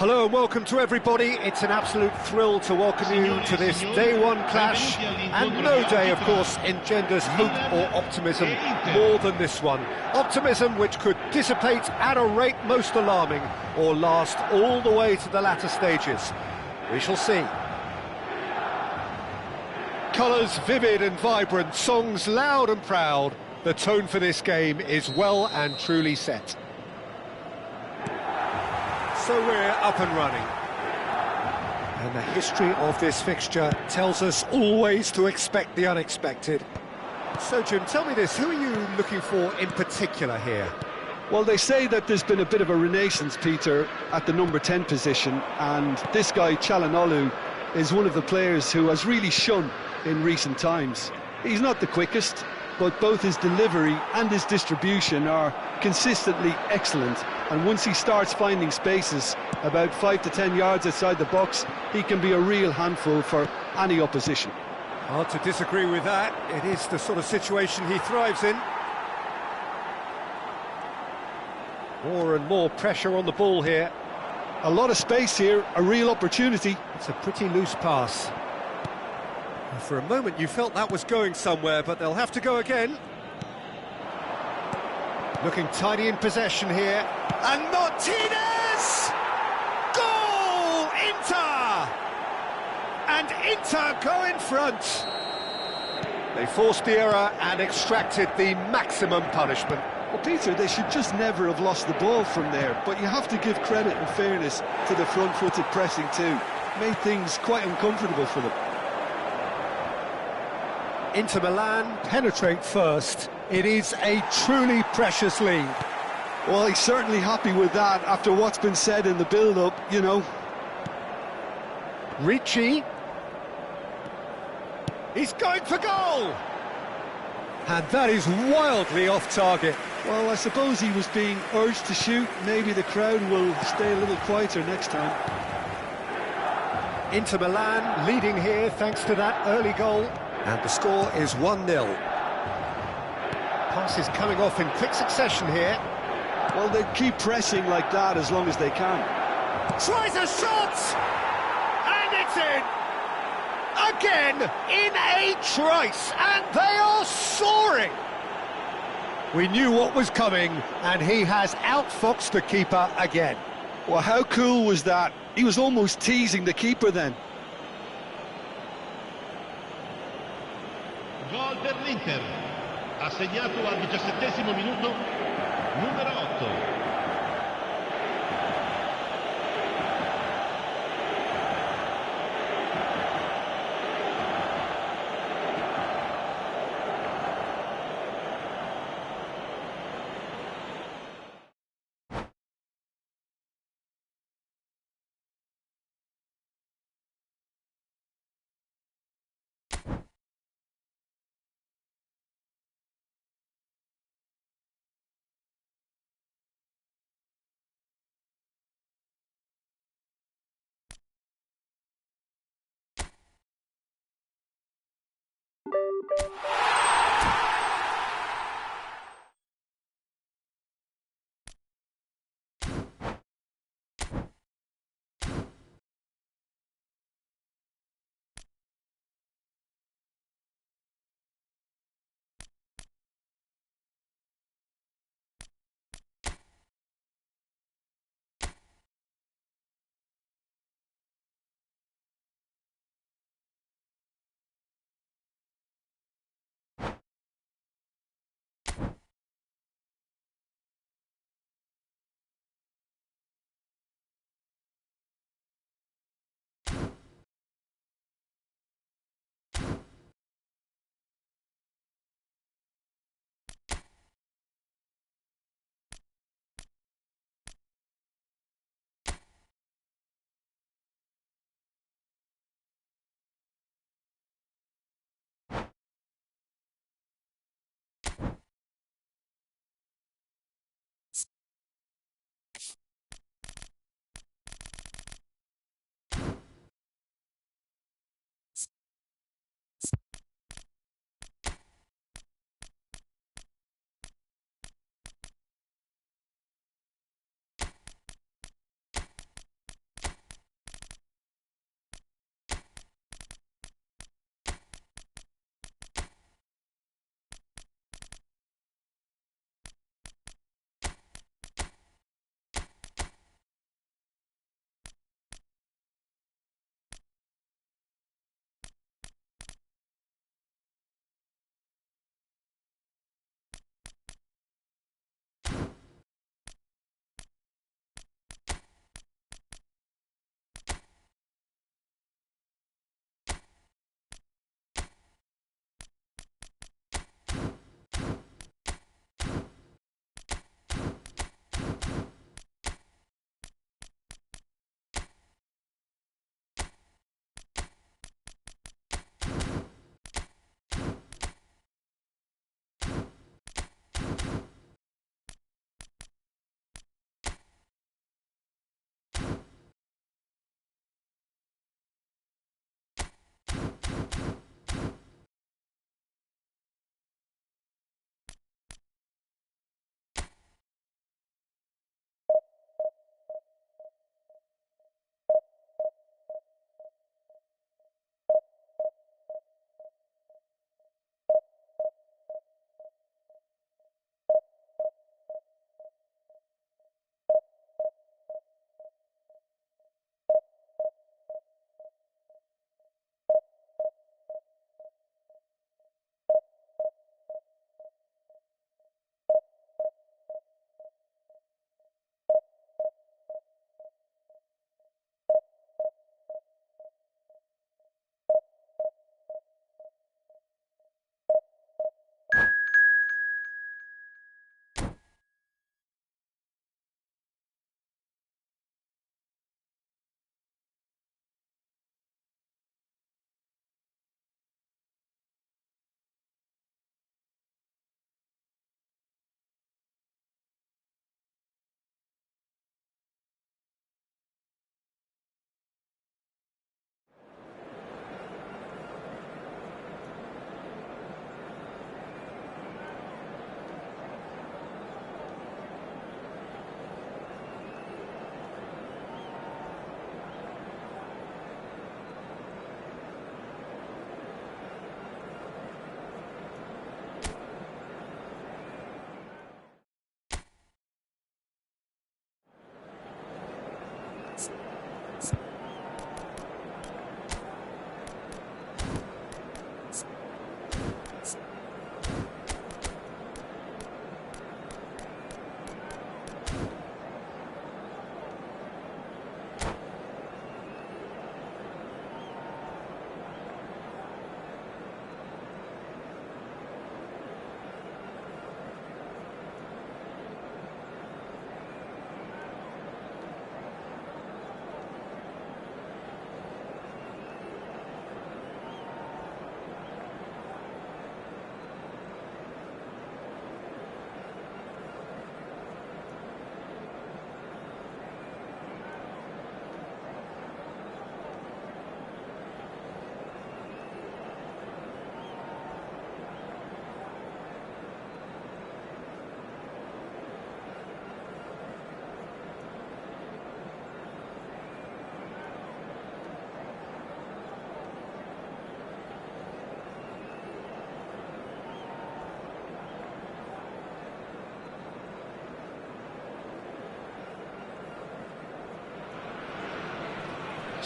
Hello and welcome to everybody. It's an absolute thrill to welcome you to this day one clash, and no day, of course, engenders hope or optimism more than this one. Optimism which could dissipate at a rate most alarming or last all the way to the latter stages. We shall see. Colours vivid and vibrant, songs loud and proud. The tone for this game is well and truly set. So we're up and running. And the history of this fixture tells us always to expect the unexpected. So Jim, tell me this, who are you looking for in particular here? Well, they say that there's been a bit of a renaissance, Peter, at the number 10 position, and this guy, Calhanoglu, is one of the players who has really shone in recent times. He's not the quickest, but both his delivery and his distribution are consistently excellent, and once he starts finding spaces about 5 to 10 yards outside the box, he can be a real handful for any opposition. Hard to disagree with that. It is the sort of situation he thrives in. More and more pressure on the ball here. A lot of space here, a real opportunity. It's a pretty loose pass. For a moment you felt that was going somewhere, but they'll have to go again. Looking tidy in possession here. And Martinez! Goal! Inter! And Inter go in front. They forced the error and extracted the maximum punishment. Well, Peter, they should just never have lost the ball from there, but you have to give credit and fairness to the front-footed pressing too. Made things quite uncomfortable for them. Inter Milan penetrate first. It is a truly precious lead. Well, he's certainly happy with that after what's been said in the build-up, you know. Ricci. He's going for goal! And that is wildly off target. Well, I suppose he was being urged to shoot. Maybe the crowd will stay a little quieter next time. Inter Milan leading here thanks to that early goal. And the score is 1-0. Passes coming off in quick succession here. Well, they keep pressing like that as long as they can. Tries a shot! And it's in! Again, in a trice, and they are soaring! We knew what was coming, and he has outfoxed the keeper again. Well, how cool was that? He was almost teasing the keeper then. Gol per l'Inter, ha segnato al 17° minuto numero 8.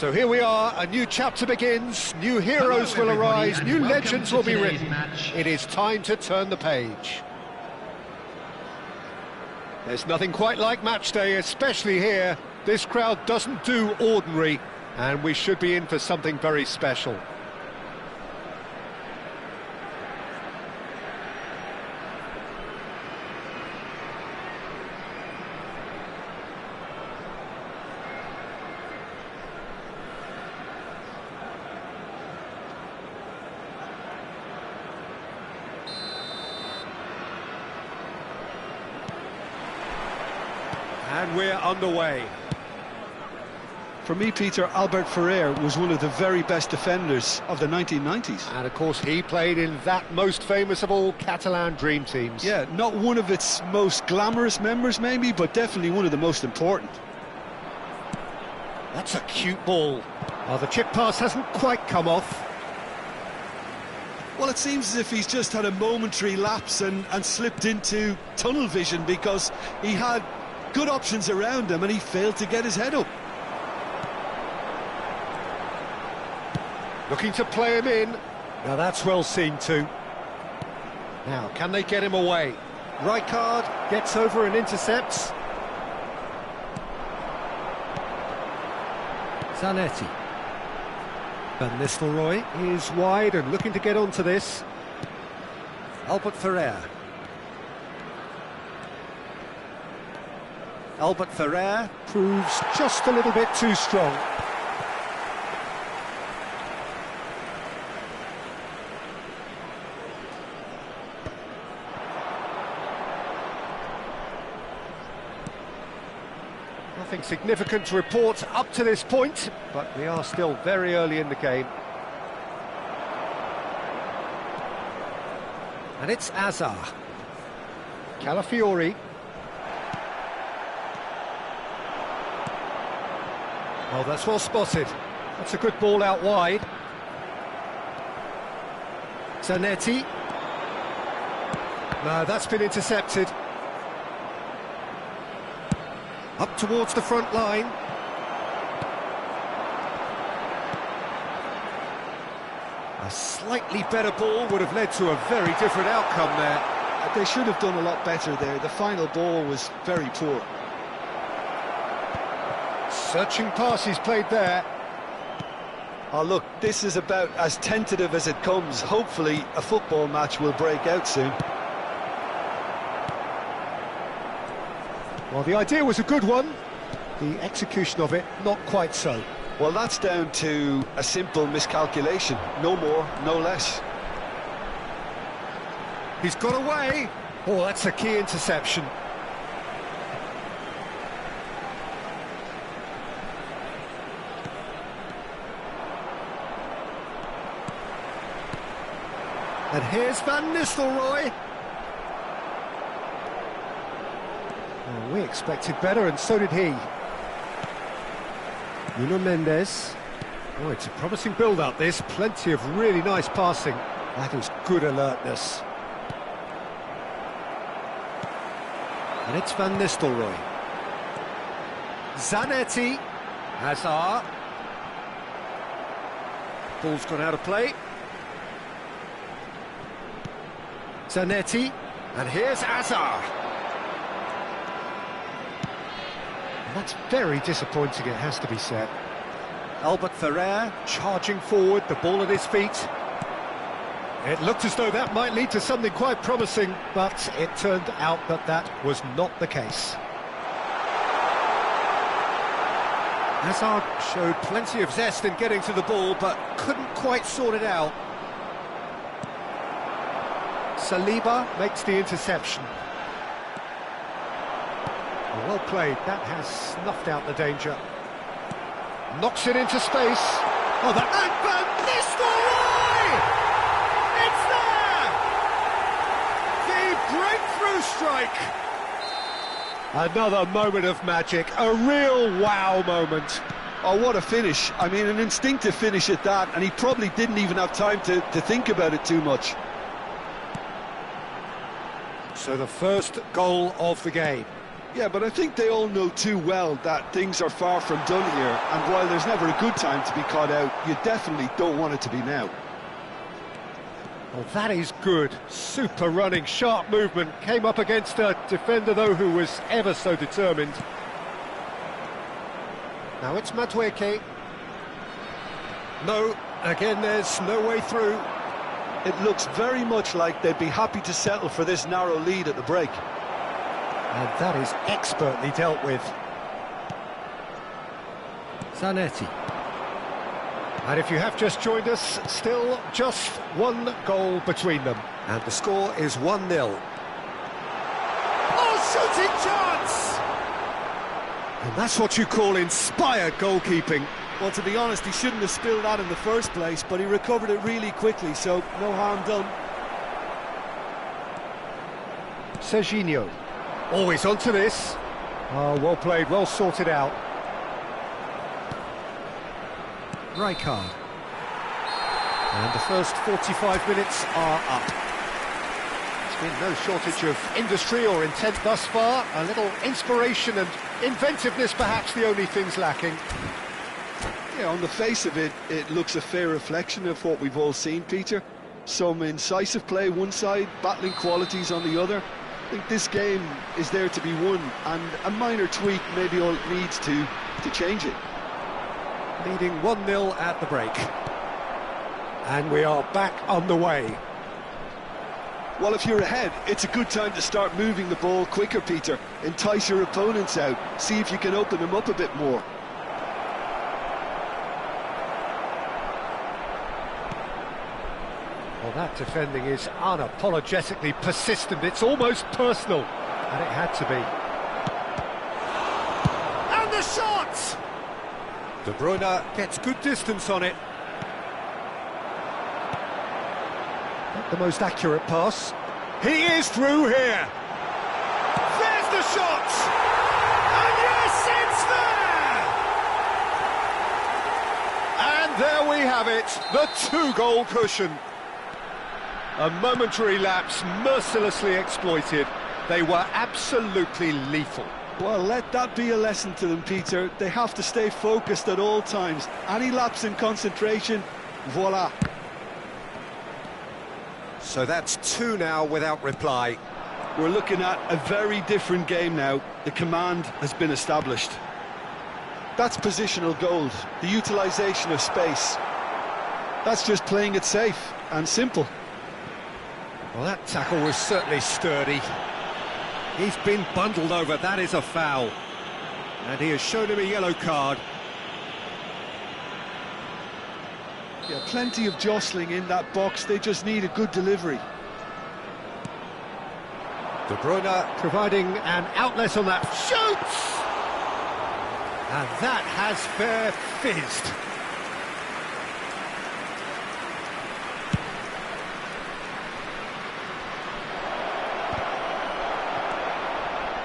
So here we are, a new chapter begins, new heroes will arise, new legends will be written. It is time to turn the page. There's nothing quite like match day, especially here. This crowd doesn't do ordinary, and we should be in for something very special. And we're underway. For me, Peter, Albert Ferrer was one of the very best defenders of the 1990s. And of course he played in that most famous of all Catalan dream teams. Yeah, not one of its most glamorous members maybe, but definitely one of the most important. That's a cute ball. Oh, the chip pass hasn't quite come off. Well, it seems as if he's just had a momentary lapse and slipped into tunnel vision, because he had good options around him and he failed to get his head up. Looking to play him in. Now that's well seen too. Now, can they get him away? Rijkaard gets over and intercepts. Zanetti. Van Nistelrooy is wide and looking to get onto this. Albert Ferrer. Albert Ferrer proves just a little bit too strong. Nothing significant to report up to this point, but we are still very early in the game. And it's Azar. Calafiori. Oh, that's well spotted. That's a good ball out wide. Zanetti. No, that's been intercepted. Up towards the front line. A slightly better ball would have led to a very different outcome there. They should have done a lot better there. The final ball was very poor. Searching pass he's played there. Oh, look, this is about as tentative as it comes. Hopefully a football match will break out soon. Well, the idea was a good one. The execution of it, not quite so. Well, that's down to a simple miscalculation. No more, no less. He's got away. Oh, that's a key interception. And here's Van Nistelrooy. Well, we expected better, and so did he. Nuno Mendes. Oh, it's a promising build-up, this. Plenty of really nice passing. That is good alertness. And it's Van Nistelrooy. Zanetti. Hazard. Ball's gone out of play. Zanetti. And here's Hazard. That's very disappointing, it has to be said. Albert Ferrer charging forward, the ball at his feet. It looked as though that might lead to something quite promising, but it turned out that that was not the case. Hazard showed plenty of zest in getting to the ball, but couldn't quite sort it out. Saliba makes the interception. Well played, that has snuffed out the danger. Knocks it into space. Oh, that... And Van Nistelrooy! It's there! The breakthrough strike! Another moment of magic, a real wow moment. Oh, what a finish. I mean, an instinctive finish at that, and he probably didn't even have time to think about it too much. So the first goal of the game. Yeah, but I think they all know too well that things are far from done here, and while there's never a good time to be caught out, you definitely don't want it to be now. Well, that is good. Super running, sharp movement. Came up against a defender, though, who was ever so determined. Now it's Madueke. No, again, there's no way through. It looks very much like they'd be happy to settle for this narrow lead at the break. And that is expertly dealt with. Zanetti. And if you have just joined us, still just one goal between them. And the score is 1-0. Oh, shooting chance! And that's what you call inspired goalkeeping. Well, to be honest, he shouldn't have spilled that in the first place, but he recovered it really quickly, so no harm done. Serginho. Always onto this. Oh, well played, well sorted out. Rijkaard. And the first 45 minutes are up. There's been no shortage of industry or intent thus far. A little inspiration and inventiveness, perhaps the only things lacking. Yeah, on the face of it, it looks a fair reflection of what we've all seen, Peter. Some incisive play one side, battling qualities on the other. I think this game is there to be won, and a minor tweak may be all it needs to change it. Leading 1-0 at the break. And we are back on the way. Well, if you're ahead, it's a good time to start moving the ball quicker, Peter. Entice your opponents out, see if you can open them up a bit more. Well, that defending is unapologetically persistent. It's almost personal, and it had to be. And the shot! De Bruyne gets good distance on it. Not the most accurate pass. He is through here. There's the shot! And yes, it's there! And there we have it, the two-goal cushion. A momentary lapse mercilessly exploited. They were absolutely lethal. Well, let that be a lesson to them, Peter. They have to stay focused at all times. Any lapse in concentration, voila. So that's 2 now without reply. We're looking at a very different game now. The command has been established. That's positional gold, the utilisation of space. That's just playing it safe and simple. Well, that tackle was certainly sturdy. He's been bundled over, that is a foul. And he has shown him a yellow card. Yeah, plenty of jostling in that box, they just need a good delivery. De Bruyne providing an outlet on that. Shoots! And that has fair fizzed.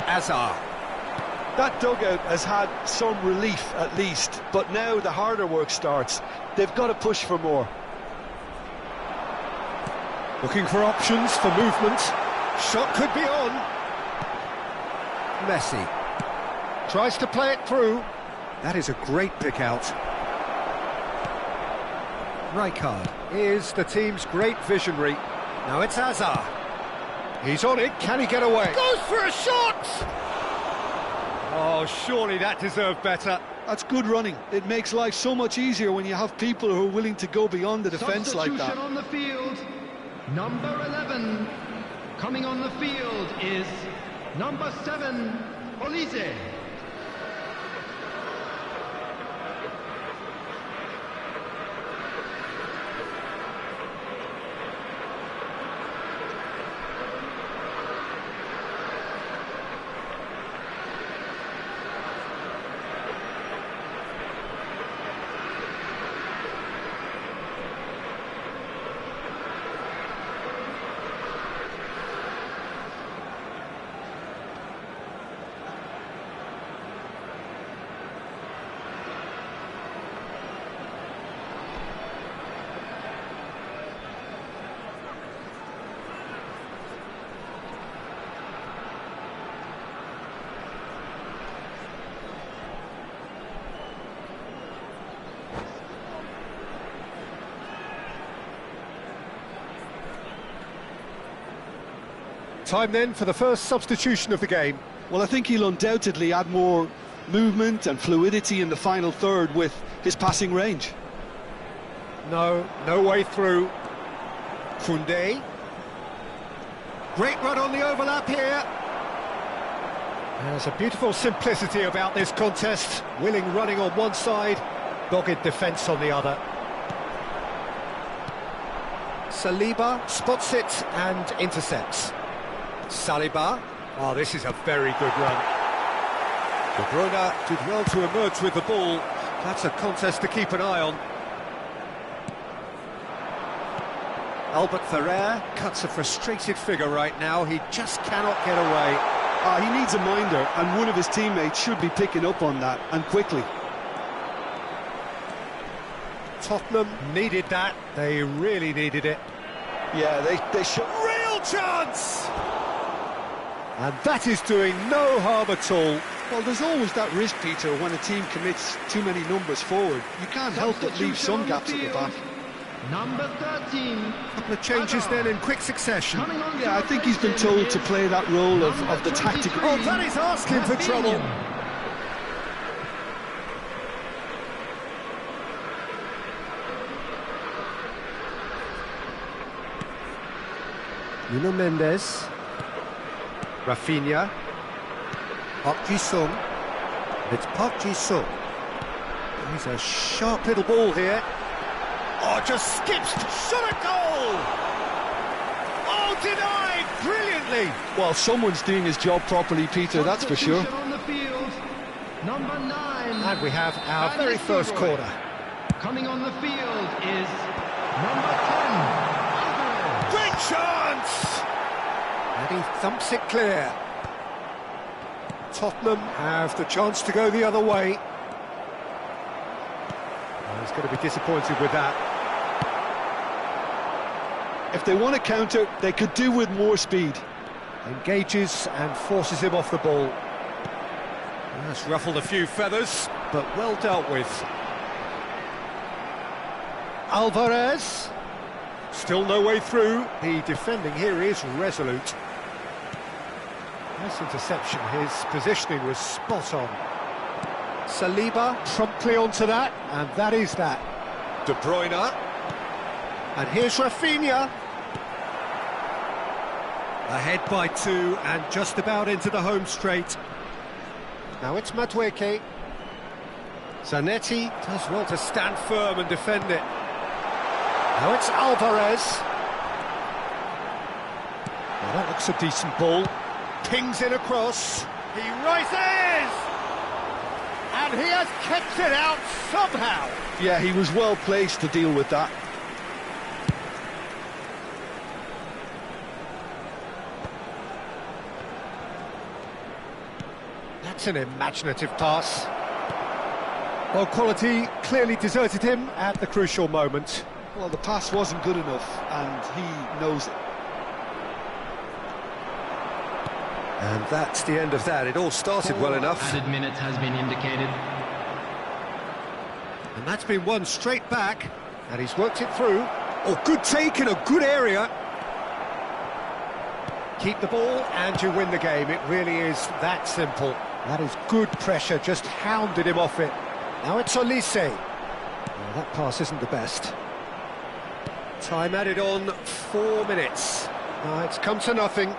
Azar. That dugout has had some relief at least, but now the harder work starts. They've got to push for more. Looking for options for movement. Shot could be on. Messi tries to play it through. That is a great pick out. Rijkaard is the team's great visionary. Now it's Azar. He's on it, can he get away? Goes for a shot! Oh, surely that deserved better. That's good running. It makes life so much easier when you have people who are willing to go beyond the defence like that. Substitution on the field, number 11. Coming on the field is number 7, Olise. Time then for the first substitution of the game. Well, I think he'll undoubtedly add more movement and fluidity in the final third with his passing range. No way through. Koundé. Great run on the overlap here. There's a beautiful simplicity about this contest. Willing running on one side, dogged defence on the other. Saliba spots it and intercepts. Saliba. Oh, this is a very good run. De Bruyne did well to emerge with the ball. That's a contest to keep an eye on. Albert Ferrer cuts a frustrated figure right now. He just cannot get away. He needs a minder, and one of his teammates should be picking up on that, and quickly. Tottenham needed that. They really needed it. Yeah, they should. Real chance! And that is doing no harm at all. Well, there's always that risk, Peter, when a team commits too many numbers forward. You can't help but leave some gaps at the back. Number 13. A couple of changes then in quick succession. Yeah, I think he's been told to play that role of the tactical. Oh, that is asking for trouble. Nuno Mendes. Rafinha. Park Ji-sung. It's Park Ji-sung. He's a sharp little ball here. Oh, just skips, shot a goal! Oh, denied, brilliantly! Well, someone's doing his job properly, Peter, that's for sure. On the field, number 9. And we have our very first corner. Coming on the field is number 10. Great chance! And he thumps it clear. Tottenham have the chance to go the other way. He's going to be disappointed with that. If they want to counter, they could do with more speed. Engages and forces him off the ball. That's ruffled a few feathers, but well dealt with. Alvarez. Still no way through. The defending here is resolute. Nice interception. His positioning was spot on. Saliba promptly onto that, and that is that. De Bruyne. And here's Rafinha. Ahead by 2 and just about into the home straight. Now it's Madueke. Zanetti does well to stand firm and defend it. Now it's Alvarez. Well, that looks a decent ball. Pings it across. He rises! And he has kept it out somehow. Yeah, he was well placed to deal with that. That's an imaginative pass. Well, quality clearly deserted him at the crucial moment. Well, the pass wasn't good enough, and he knows it. And that's the end of that. It all started well enough. Added minutes has been indicated. And that's been won straight back, and he's worked it through. Oh, good take in a good area. Keep the ball and you win the game. It really is that simple. That is good pressure, just hounded him off it. Now it's Olise. Well, that pass isn't the best. Time added on, 4 minutes. It's come to nothing.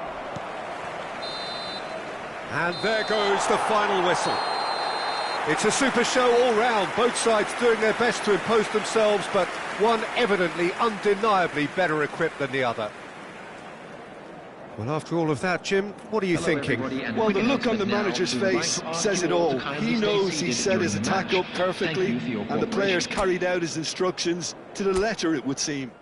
And there goes the final whistle. It's a super show all round, both sides doing their best to impose themselves, but one evidently, undeniably better equipped than the other. Well, after all of that, Jim, what are you thinking? Well, the look on the manager's face says it all. He knows he set his attack up perfectly, and the players carried out his instructions to the letter, it would seem.